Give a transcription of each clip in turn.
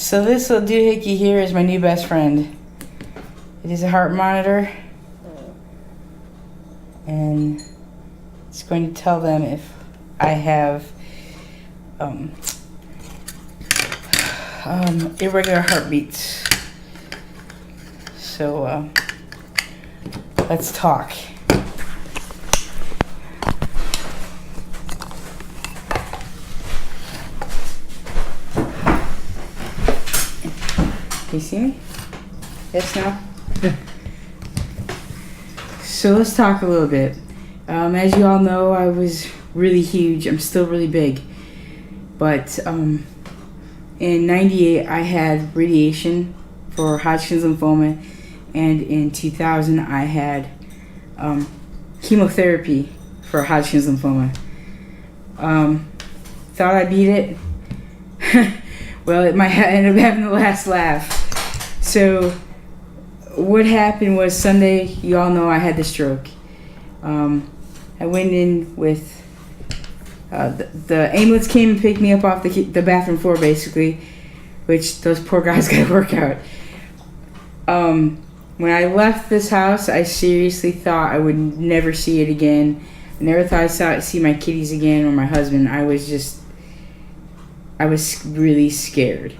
So this little doohickey here is my new best friend. It is a heart monitor, and it's going to tell them if I have irregular heartbeats. So let's talk. Can you see me? Yes, no? So let's talk a little bit. As you all know, I was really huge. I'm still really big. But in '98, I had radiation for Hodgkin's lymphoma. And in 2000, I had chemotherapy for Hodgkin's lymphoma. Thought I beat it. Well, it might end up having the last laugh. So what happened was Sunday, you all know I had the stroke. I went in with, the ambulance came and picked me up off the bathroom floor, basically, which those poor guys got to work out. When I left this house, I seriously thought I would never see it again. I never thought I'd see my kitties again or my husband. I was really scared.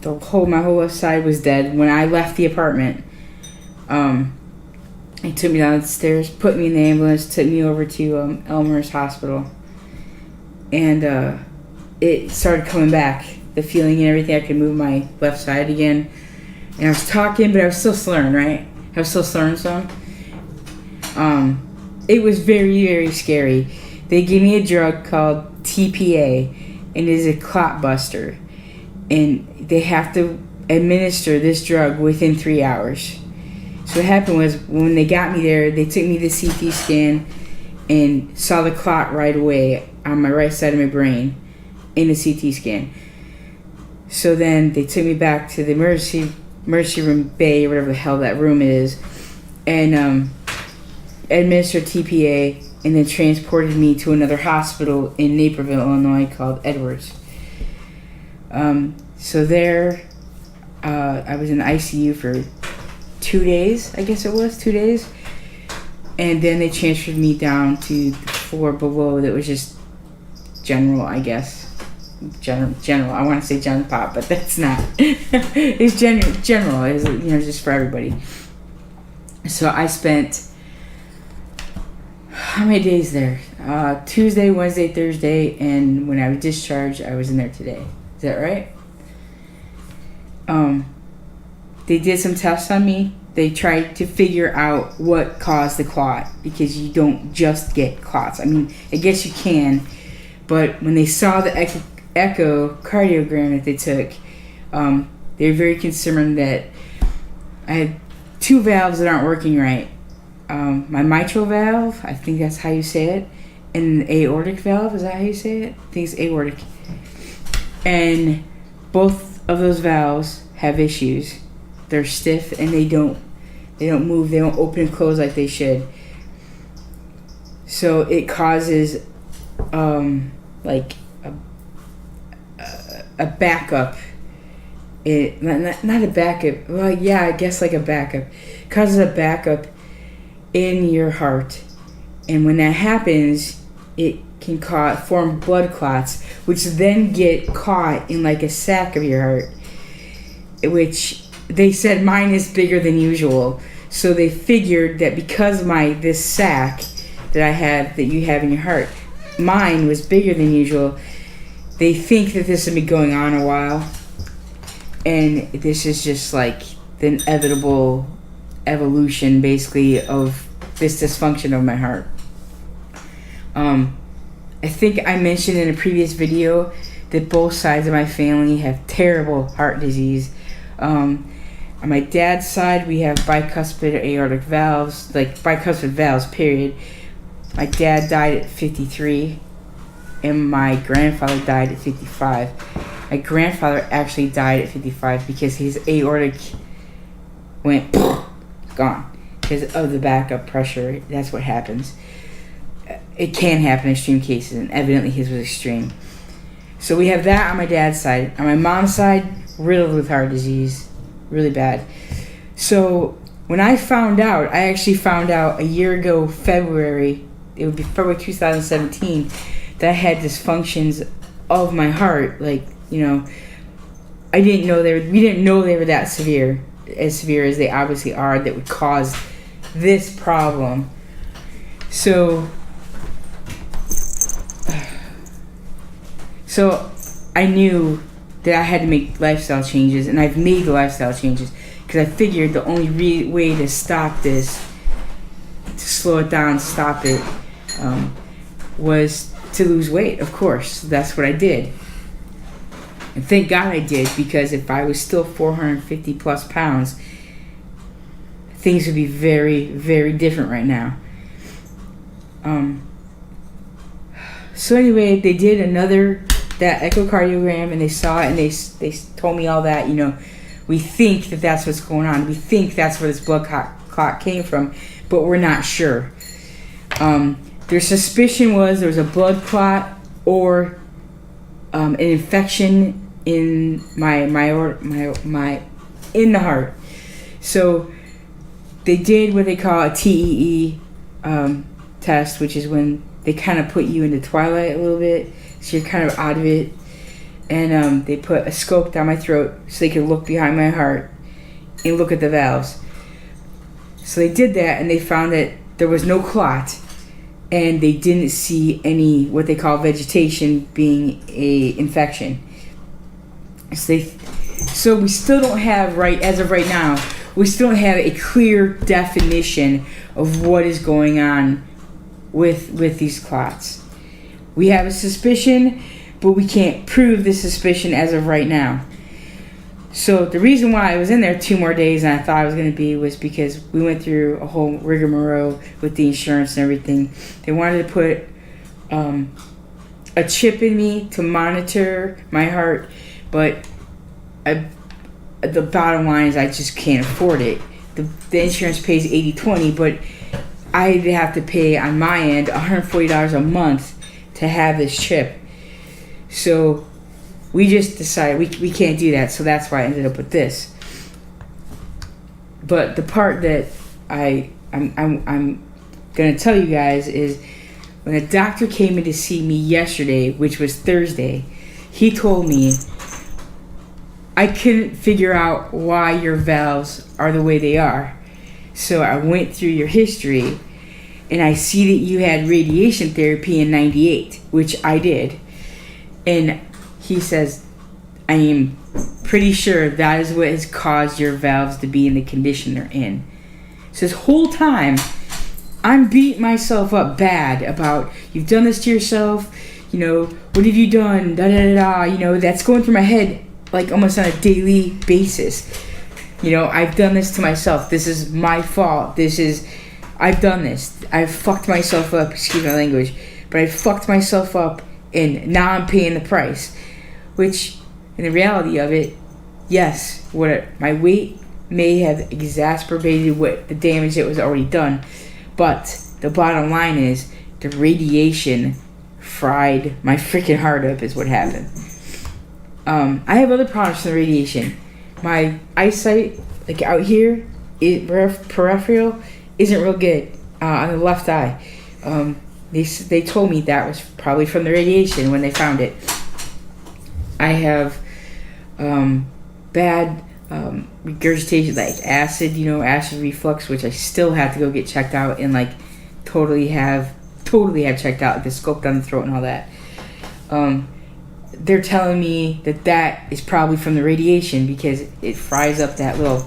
My whole left side was dead. When I left the apartment, they took me downstairs, put me in the ambulance, took me over to Elmer's Hospital, and it started coming back, the feeling and everything. I could move my left side again, and I was talking, but I was still slurring, right? I was still slurring some. It was very, very scary. They gave me a drug called TPA, and it is a clot buster, and they have to administer this drug within 3 hours. So what happened was, when they got me there, they took me to the CT scan and saw the clot right away on my right side of my brain in the CT scan. So then they took me back to the emergency room bay, or whatever the hell that room is, and administered TPA, and then transported me to another hospital in Naperville, Illinois, called Edwards. So there, I was in the ICU for 2 days, I guess it was, 2 days. And then they transferred me down to the floor below that was just general, I guess. General. I want to say Gen Pop, but that's not. It's general. It's, just for everybody. So I spent, how many days there? Tuesday, Wednesday, Thursday, and when I was discharged, I was in there today. Is that right? They did some tests on me. They tried to figure out what caused the clot, because you don't just get clots. I mean, I guess you can, but when they saw the echocardiogram that they took, they were very concerned that I had 2 valves that aren't working right. My mitral valve, I think that's how you say it, and the aortic valve, is that how you say it? I think it's aortic. And both of those valves have issues. They're stiff and they don't move. They don't open and close like they should. So it causes like a backup. Not a backup. Well, yeah, I guess like a backup. It causes a backup in your heart, and when that happens, it can form blood clots, which then get caught in like a sac of your heart, which they said mine is bigger than usual. So they figured that because this sac that I have, that you have in your heart, mine was bigger than usual. They think that this has been going on a while, and this is just like the inevitable evolution, basically, of this dysfunction of my heart. I think I mentioned in a previous video that both sides of my family have terrible heart disease. On my dad's side, we have bicuspid aortic valves, like bicuspid valves, period. My dad died at 53, and my grandfather died at 55. My grandfather actually died at 55 because his aortic went gone because of the backup pressure. That's what happens. It can happen in extreme cases, and evidently his was extreme. So we have that on my dad's side. On my mom's side, riddled with heart disease, really bad. So when I found out, I actually found out a year ago, February, it would be February 2017, that I had dysfunctions of my heart. Like, you know, we didn't know they were that severe, as severe as they obviously are, that would cause this problem. So I knew that I had to make lifestyle changes, and I've made the lifestyle changes because I figured the only way to stop this, to slow it down, stop it, was to lose weight. Of course, that's what I did. And thank God I did, because if I was still 450 plus pounds, things would be very, very different right now. So anyway, they did that echocardiogram, and they saw it, and they told me all that, you know, we think that that's what's going on. We think that's where this blood clot came from, but we're not sure. Their suspicion was there was a blood clot or an infection in my in the heart. So they did what they call a TEE test, which is when they kind of put you into twilight a little bit, so you're kind of out of it. And they put a scope down my throat so they could look behind my heart and look at the valves. So they did that, and they found that there was no clot, and they didn't see any what they call vegetation being a infection. So we still don't have, as of right now, we still don't have a clear definition of what is going on with these clots. We have a suspicion, but we can't prove the suspicion as of right now. So the reason why I was in there 2 more days than I thought I was going to be was because we went through a whole rigmarole with the insurance and everything. They wanted to put a chip in me to monitor my heart, but the bottom line is I just can't afford it. The insurance pays 80/20, but I'd have to pay on my end $140 a month to have this chip. So we just decided we can't do that, so that's why I ended up with this. But the part that I'm gonna tell you guys is when a doctor came in to see me yesterday, which was Thursday, he told me, I couldn't figure out why your valves are the way they are. So I went through your history, and I see that you had radiation therapy in '98, which I did. And he says, I am pretty sure that is what has caused your valves to be in the condition they're in. So this whole time, I'm beating myself up bad about, you've done this to yourself, you know, what have you done, da-da-da-da, you know, that's going through my head like almost on a daily basis. You know, I've done this to myself. This is my fault. I've done this. I've fucked myself up, excuse my language, but I fucked myself up, and now I'm paying the price. Which, in the reality of it, yes, my weight may have exacerbated the damage that was already done, but the bottom line is the radiation fried my freaking heart up is what happened. I have other problems from the radiation. My eyesight, like out here, peripheral, isn't real good on the left eye. They told me that was probably from the radiation when they found it. I have bad regurgitation, like acid reflux, which I still have to go get checked out and like totally have checked out, like the scope down the throat and all that. They're telling me that is probably from the radiation because it fries up that little,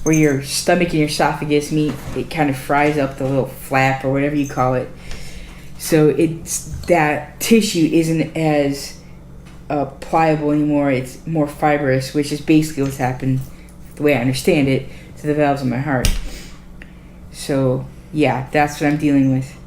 where your stomach and your esophagus meet, it kind of fries up the little flap or whatever you call it. So that tissue isn't as pliable anymore. It's more fibrous, which is basically what's happened, the way I understand it, to the valves in my heart. So yeah, that's what I'm dealing with.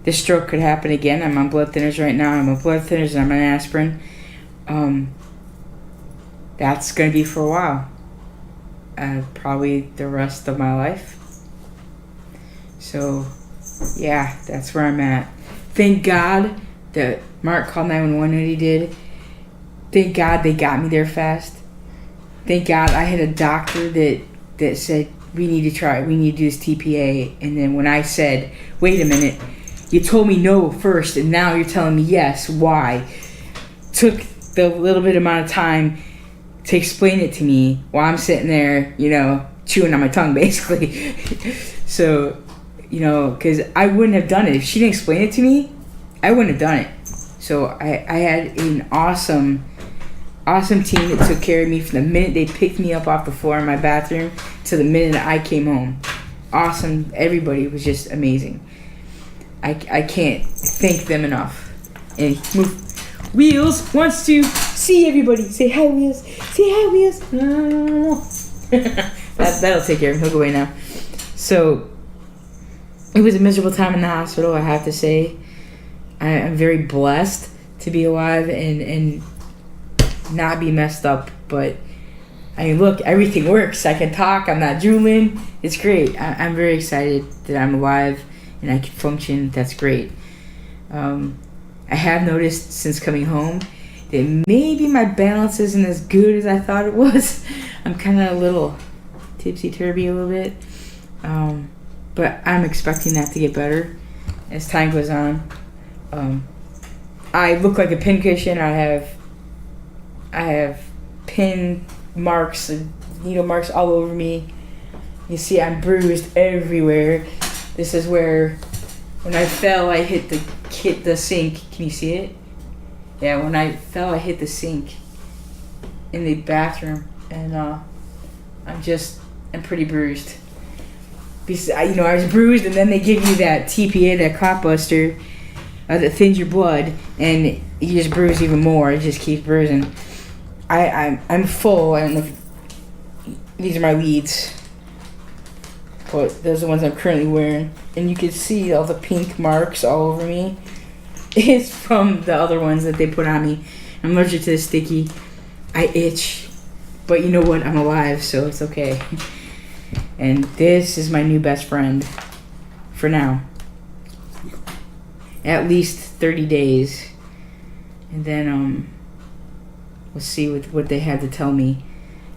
This stroke could happen again. I'm on blood thinners right now. I'm on blood thinners and I'm on aspirin. That's going to be for a while. Probably the rest of my life. So, yeah, that's where I'm at. Thank God that Mark called 911 when he did. Thank God they got me there fast. Thank God I had a doctor that said, we need to do this TPA. And then when I said, wait a minute, you told me no first and now you're telling me yes, why? Took the little bit amount of time to explain it to me while I'm sitting there, chewing on my tongue basically. So, because I wouldn't have done it. If she didn't explain it to me, I wouldn't have done it. So I had an awesome team that took care of me from the minute they picked me up off the floor in my bathroom to the minute I came home. Awesome. Everybody was just amazing. I can't thank them enough. And Wheels wants to see everybody. Say hi, Wheels. Say hi, Wheels. That'll take care of him. He'll go away now. So it was a miserable time in the hospital, I have to say. I'm very blessed to be alive and not be messed up. But I mean, look, everything works. I can talk. I'm not drooling. It's great. I'm very excited that I'm alive and I can function. That's great. I have noticed since coming home that maybe my balance isn't as good as I thought it was. I'm kind of a little tipsy-turvy a little bit. But I'm expecting that to get better as time goes on. I look like a pincushion. I have pin marks and needle marks all over me. You see, I'm bruised everywhere. This is where, when I fell, I hit the sink. Can you see it? Yeah, when I fell, I hit the sink in the bathroom, and I'm pretty bruised. Because I was bruised, and then they give you that TPA, that clot buster, that thins your blood, and you just bruise even more. It just keeps bruising. I'm full, and these are my leads, but those are the ones I'm currently wearing, and you can see all the pink marks all over me. It's from the other ones that they put on me. I'm allergic to the sticky. I itch, but you know what? I'm alive, so it's okay. And this is my new best friend for now. At least 30 days. And then we'll see what they have to tell me.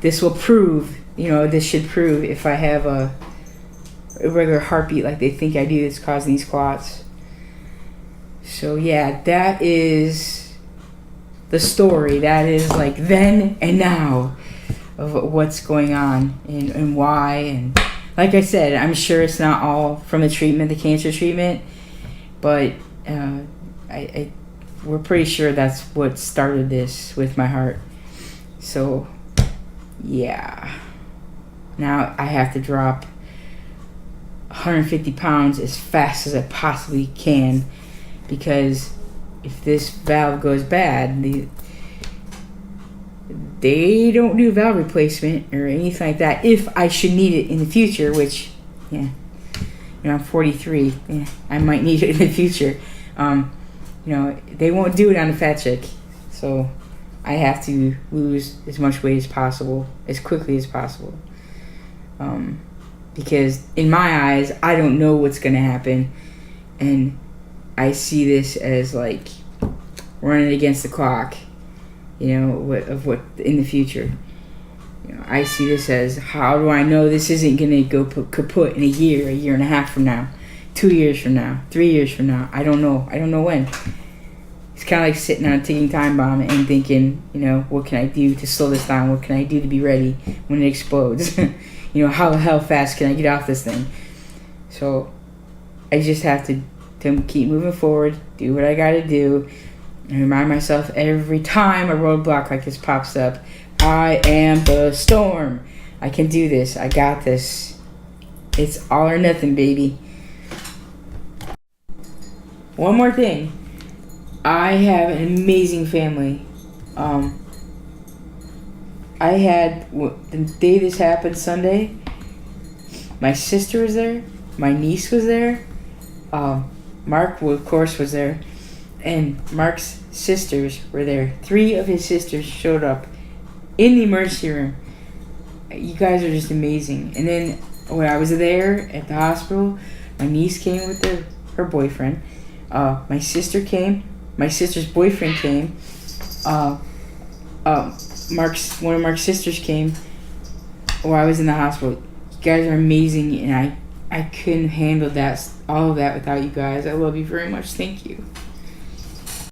This will prove, this should prove if I have a regular heartbeat like they think I do that's causing these clots. So yeah, that is the story. That is like then and now of what's going on and why. And like I said, I'm sure it's not all from the treatment, the cancer treatment, but we're pretty sure that's what started this with my heart. So yeah, now I have to drop 150 pounds as fast as I possibly can, because if this valve goes bad, they don't do valve replacement or anything like that if I should need it in the future, which, I'm 43. Yeah, I might need it in the future. They won't do it on a fat chick. So I have to lose as much weight as possible, as quickly as possible. Because in my eyes, I don't know what's going to happen. And I see this as like running against the clock, of what in the future. I see this as, how do I know this isn't going to go kaput in a year and a half from now, 2 years from now, 3 years from now? I don't know. I don't know when. It's kind of like sitting on a ticking time bomb and thinking, what can I do to slow this down? What can I do to be ready when it explodes? How fast can I get off this thing? So I just have to keep moving forward, do what I got to do, and remind myself every time a roadblock like this pops up, I am the storm. I can do this. I got this. It's all or nothing, baby. One more thing. I have an amazing family. I had, the day this happened, Sunday, my sister was there, my niece was there, Mark, of course, was there, and Mark's sisters were there. 3 of his sisters showed up in the emergency room. You guys are just amazing. And then when I was there at the hospital, my niece came with her boyfriend. My sister came My sister's boyfriend came. One of Mark's sisters came while I was in the hospital. You guys are amazing, and I couldn't handle all of that without you guys. I love you very much. Thank you.